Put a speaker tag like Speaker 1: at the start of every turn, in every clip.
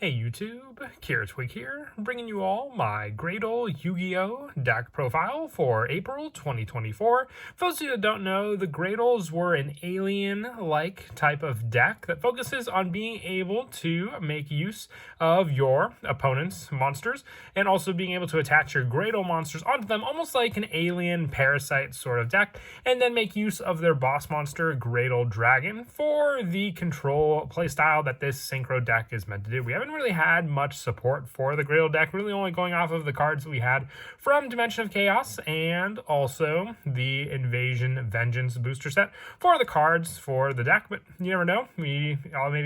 Speaker 1: Hey YouTube, Twig here, bringing you all my Graydle Yu-Gi-Oh! Deck profile for April 2024. For those of you that don't know, the Graadles were an alien-like type of deck that focuses on being able to make use of your opponent's monsters and also being able to attach your Graydle monsters onto them, almost like an alien parasite sort of deck, and then make use of their boss monster, Graydle Dragon, for the control playstyle that this Synchro deck is meant to do. We haven't really had much support for the Graydle deck, really only going off of the cards that we had from Dimension of Chaos and also the Invasion Vengeance booster set for the cards for the deck. But you never know, maybe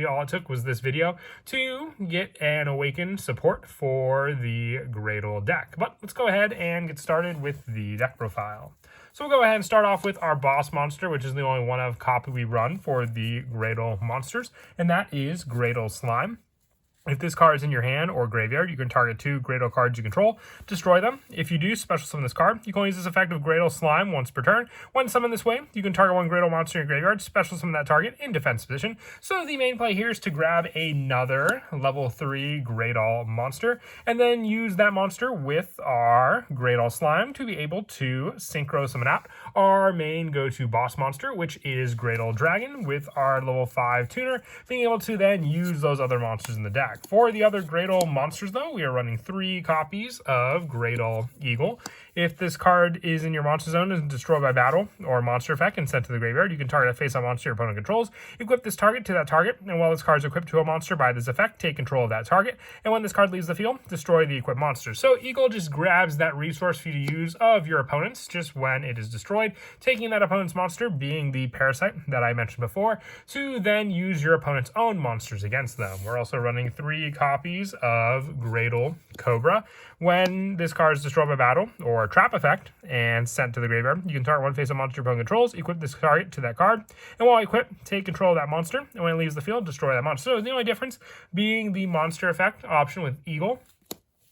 Speaker 1: all it took was this video to get an awakened support for the Graydle deck. But let's go ahead and get started with the deck profile. So we'll go ahead and start off with our boss monster, which is the only one of copy we run for the Graydle monsters, and that is Graydle Slime. If this card is in your hand or graveyard, you can target 2 Graydle cards you control, destroy them. If you do special summon this card, you can only use this effect of Graydle Slime once per turn. When summoned this way, you can target 1 Graydle monster in your graveyard, special summon that target in defense position. So the main play here is to grab another level 3 Graydle monster, and then use that monster with our Graydle Slime to be able to Synchro summon out our main go-to boss monster, which is Graydle Dragon, with our level 5 tuner, being able to then use those other monsters in the deck. For the other Graydle monsters, though, we are running 3 copies of Graydle Eagle. If this card is in your monster zone and destroyed by battle or monster effect and sent to the graveyard, you can target a face-up monster your opponent controls. Equip this target to that target, and while this card is equipped to a monster by this effect, take control of that target. And when this card leaves the field, destroy the equipped monster. So Eagle just grabs that resource for you to use of your opponent's just when it is destroyed, taking that opponent's monster, being the parasite that I mentioned before, to then use your opponent's own monsters against them. We're also running 3 copies of Graydle Cobra. When this card is destroyed by battle or trap effect and sent to the graveyard, you can target 1 face-up monster your opponent controls, equip this target to that card, and while equipped, take control of that monster, and when it leaves the field, destroy that monster. So the only difference being the monster effect option with Eagle,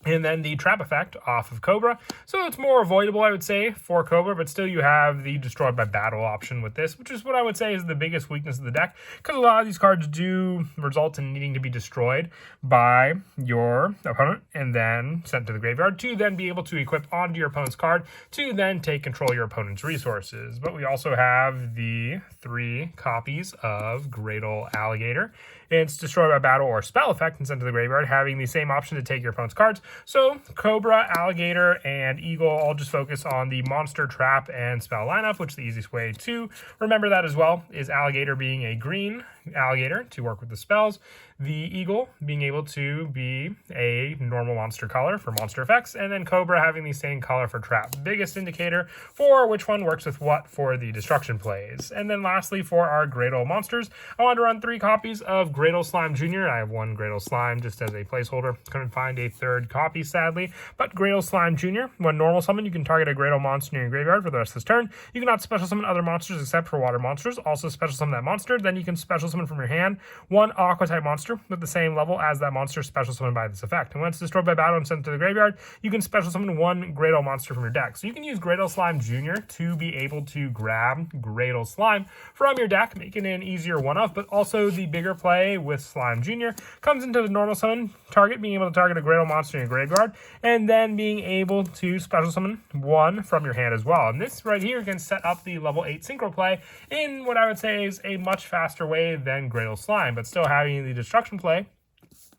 Speaker 1: and then the trap effect off of Cobra. So it's more avoidable, I would say, for Cobra, but still you have the destroyed by battle option with this, which is what I would say is the biggest weakness of the deck, because a lot of these cards do result in needing to be destroyed by your opponent and then sent to the graveyard to then be able to equip onto your opponent's card to then take control of your opponent's resources. But we also have the 3 copies of Graydle Alligator. It's destroyed by battle or spell effect and sent to the graveyard, having the same option to take your opponent's cards. So Cobra, Alligator, and Eagle all just focus on the monster, trap, and spell lineup, which the easiest way to remember that as well is Alligator being a green alligator to work with the spells, the Eagle being able to be a normal monster color for monster effects, and then Cobra having the same color for trap. Biggest indicator for which one works with what for the destruction plays. And then lastly, for our Graydle monsters, I wanted to run 3 copies of Graydle Slime Jr. I have 1 Graydle Slime just as a placeholder. Couldn't find a 3rd copy, sadly. But Graydle Slime Jr., when normal summon, you can target a Graydle monster in your graveyard for the rest of this turn. You cannot special summon other monsters except for water monsters. Also special summon that monster. Then you can special summon from your hand 1 Aqua type monster with the same level as that monster special summoned by this effect. And when it's destroyed by battle and sent to the graveyard, you can special summon 1 Graydle monster from your deck. So you can use Graydle Slime Jr. to be able to grab Graydle Slime from your deck, making it an easier one-off, but also the bigger play with Slime Jr. comes into the normal summon target, being able to target a Graydle monster in your graveyard, and then being able to special summon 1 from your hand as well. And this right here can set up the level 8 Synchro play in what I would say is a much faster way than Graydle Slime, but still having the destruction play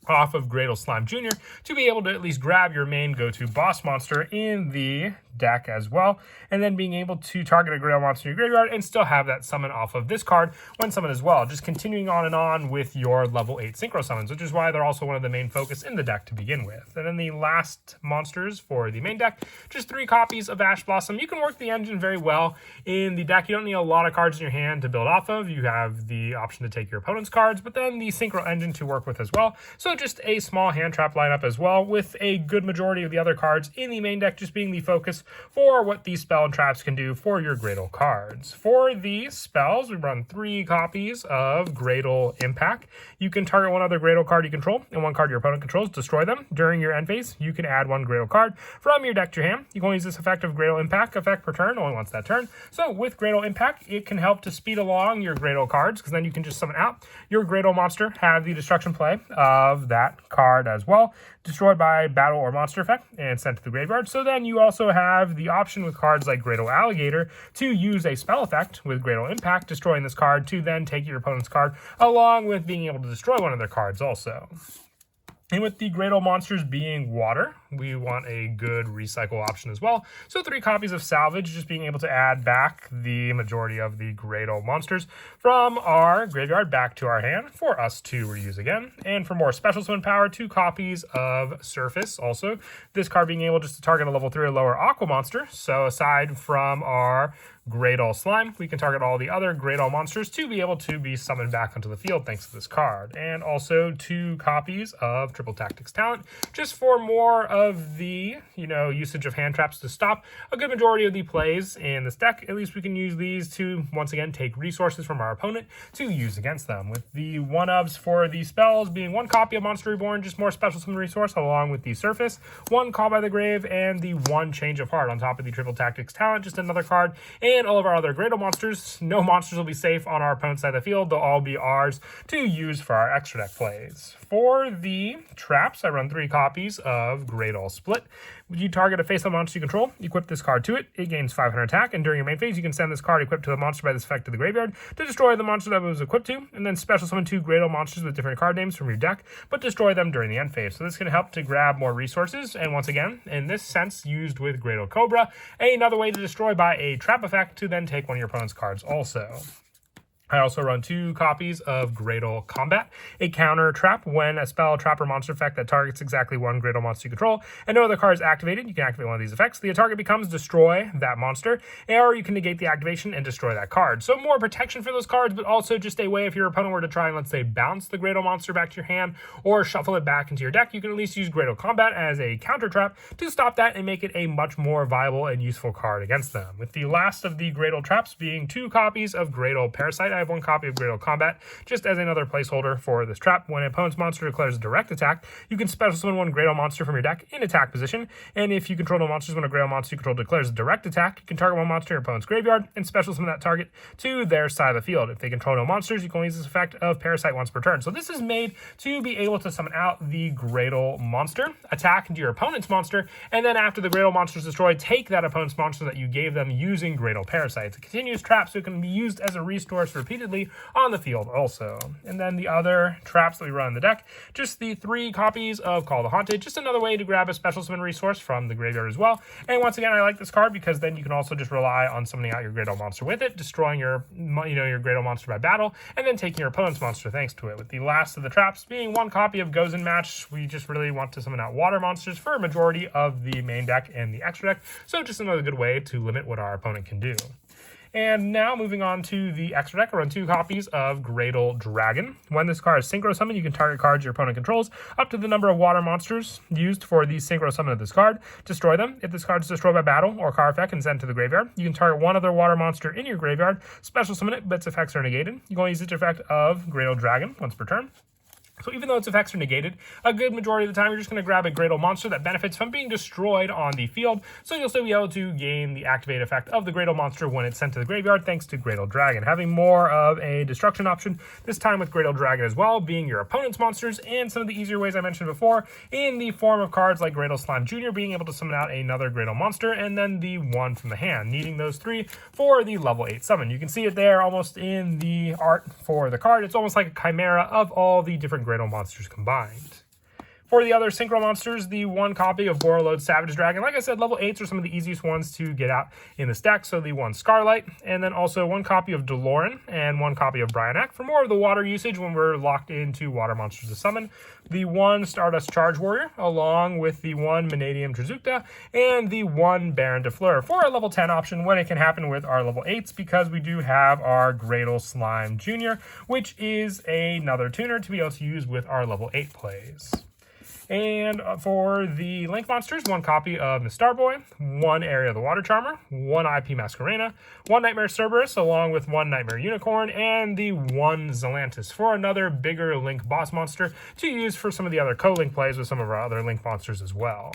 Speaker 1: off of Graydle Slime Jr. to be able to at least grab your main go-to boss monster in the deck as well, and then being able to target a Graydle monster in your graveyard and still have that summon off of this card when summoned as well. Just continuing on and on with your level 8 Synchro summons, which is why they're also one of the main focus in the deck to begin with. And then the last monsters for the main deck, just 3 copies of Ash Blossom. You can work the engine very well in the deck. You don't need a lot of cards in your hand to build off of. You have the option to take your opponent's cards, but then the Synchro engine to work with as well. So just a small hand trap lineup as well, with a good majority of the other cards in the main deck just being the focus for what these spell and traps can do for your Graydle cards. For these spells, we run 3 copies of Graydle Impact. You can target one other Graydle card you control and one card your opponent controls, destroy them. During your end phase, you can add one Graydle card from your deck to your hand. You can only use this effect of Graydle Impact effect per turn, only once that turn. So with Graydle Impact, it can help to speed along your Graydle cards, because then you can just summon out your Graydle monster, have the destruction play of that card as well, destroyed by battle or monster effect, and sent to the graveyard. So then you also have the option with cards like Graydle Alligator to use a spell effect with Graydle Impact, destroying this card to then take your opponent's card, along with being able to destroy one of their cards also. And with the Graydle monsters being water, we want a good recycle option as well. So 3 copies of Salvage, just being able to add back the majority of the Graydle monsters from our graveyard back to our hand for us to reuse again. And for more special summon power, 2 copies of Surface also. This card being able just to target a level 3 or lower Aqua monster. So aside from our Graydle Slime, we can target all the other Graydle monsters to be able to be summoned back onto the field thanks to this card. And also 2 copies of Triple Tactics Talent, just for more of the, usage of hand traps to stop a good majority of the plays in this deck. At least we can use these to, once again, take resources from our opponent to use against them. With the 1-ofs for the spells being 1 copy of Monster Reborn, just more special summon resource, along with the Surface, 1 Call by the Grave, and the 1 Change of Heart on top of the Triple Tactics Talent, just another card. And all of our other Graydle monsters. No monsters will be safe on our opponent's side of the field. They'll all be ours to use for our extra deck plays. For the traps, I run 3 copies of Graydle Split. You target a face-up monster you control, equip this card to it. It gains 500 attack, and during your main phase, you can send this card equipped to the monster by this effect to the graveyard to destroy the monster that it was equipped to, and then special summon 2 Graydle monsters with different card names from your deck, but destroy them during the end phase. So this can help to grab more resources, and once again, in this sense, used with Graydle Cobra, another way to destroy by a trap effect to then take one of your opponent's cards also. I also run 2 copies of Graydle Combat, a counter trap when a spell, trap, or monster effect that targets exactly 1 Graydle monster you control, and no other card is activated. You can activate one of these effects. The target becomes destroy that monster, or you can negate the activation and destroy that card. So more protection for those cards, but also just a way if your opponent were to try and, let's say, bounce the Graydle monster back to your hand or shuffle it back into your deck, you can at least use Graydle Combat as a counter trap to stop that and make it a much more viable and useful card against them. With the last of the Graydle traps being 2 copies of Graydle Parasite. I have 1 copy of Graydle Combat just as another placeholder for this trap. When an opponent's monster declares a direct attack, you can special summon 1 Graydle monster from your deck in attack position, and if you control no monsters when a Graydle monster you control declares a direct attack, you can target 1 monster in your opponent's graveyard and special summon that target to their side of the field. If they control no monsters, you can only use this effect of Parasite once per turn. So this is made to be able to summon out the Graydle monster, attack into your opponent's monster, and then after the Graydle monster is destroyed, take that opponent's monster that you gave them using Graydle Parasite. It's a continuous trap, so it can be used as a resource repeatedly on the field also. And then the other traps that we run in the deck, just the 3 copies of Call the Haunted, just another way to grab a special summon resource from the graveyard as well. And once again, I like this card because then you can also just rely on summoning out your Graydle monster with it, destroying your Graydle monster by battle, and then taking your opponent's monster thanks to it. With the last of the traps being 1 copy of Gozen Match, we just really want to summon out water monsters for a majority of the main deck and the extra deck, so just another good way to limit what our opponent can do. And now moving on to the extra deck, I run 2 copies of Graydle Dragon. When this card is Synchro Summon, you can target cards your opponent controls up to the number of water monsters used for the Synchro Summon of this card. Destroy them. If this card is destroyed by battle or card effect and sent to the graveyard, you can target 1 other water monster in your graveyard, special summon it, but its effects are negated. You can only use its effect of Graydle Dragon once per turn. So even though its effects are negated, a good majority of the time you're just going to grab a Graydle monster that benefits from being destroyed on the field, so you'll still be able to gain the activate effect of the Graydle monster when it's sent to the graveyard thanks to Graydle Dragon. Having more of a destruction option, this time with Graydle Dragon as well, being your opponent's monsters, and some of the easier ways I mentioned before, in the form of cards like Graydle Slime Jr., being able to summon out another Graydle monster, and then the 1 from the hand, needing those 3 for the level 8 summon. You can see it there almost in the art for the card. It's almost like a chimera of all the different Graydle monsters combined. For the other Synchro monsters, the 1 copy of Borreload Savage Dragon. Like I said, level 8s are some of the easiest ones to get out in this deck. So the 1 Scarlight, and then also 1 copy of Deloran, and 1 copy of Bryanak for more of the water usage when we're locked into water monsters to summon. The 1 Stardust Charge Warrior, along with the 1 Manadium Trizukta, and the 1 Baron de Fleur for a level 10 option when it can happen with our level 8s, because we do have our Graydle Slime Jr., which is another tuner to be able to use with our level 8 plays. And for the Link monsters, 1 copy of the Starboy, 1 Area of the Water Charmer, 1 IP Masquerena, 1 Nightmare Cerberus, along with 1 Nightmare Unicorn, and the 1 Zelantis for another bigger Link boss monster to use for some of the other co-Link plays with some of our other Link monsters as well.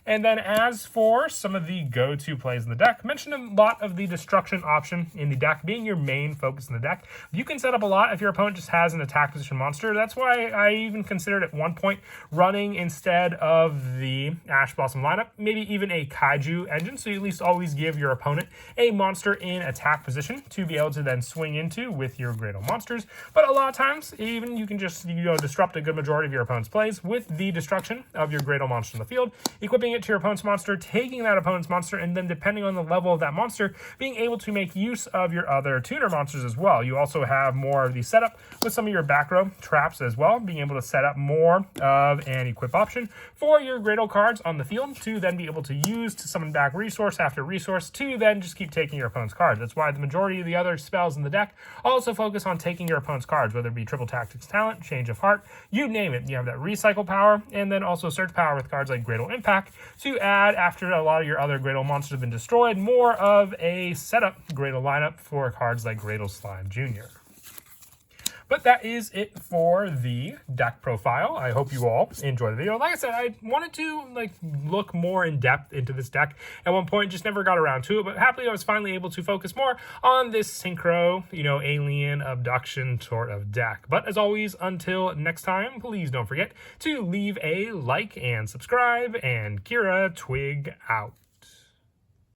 Speaker 1: And then as for some of the go-to plays in the deck, mentioned a lot of the destruction option in the deck being your main focus in the deck. You can set up a lot if your opponent just has an attack position monster. That's why I even considered at one point running instead of the Ash Blossom lineup, maybe even a Kaiju engine, so you at least always give your opponent a monster in attack position to be able to then swing into with your Graydle monsters. But a lot of times, even you can just disrupt a good majority of your opponent's plays with the destruction of your Graydle monster in the field, equipping it to your opponent's monster, taking that opponent's monster, and then depending on the level of that monster, being able to make use of your other tuner monsters as well. You also have more of the setup with some of your back row traps as well, being able to set up more of an equip option for your Graydle cards on the field to then be able to use to summon back resource after resource to then just keep taking your opponent's cards. That's why the majority of the other spells in the deck also focus on taking your opponent's cards, whether it be Triple Tactics Talent, Change of Heart, you name it. You have that recycle power, and then also search power with cards like Graydle Impact to add, after a lot of your other Graydle monsters have been destroyed, more of a setup Graydle lineup for cards like Graydle Slime Jr. But that is it for the deck profile. I hope you all enjoy the video. Like I said, I wanted to look more in depth into this deck at one point, just never got around to it, but happily I was finally able to focus more on this Synchro, alien abduction sort of deck. But as always, until next time, please don't forget to leave a like and subscribe, and Kira Twig out.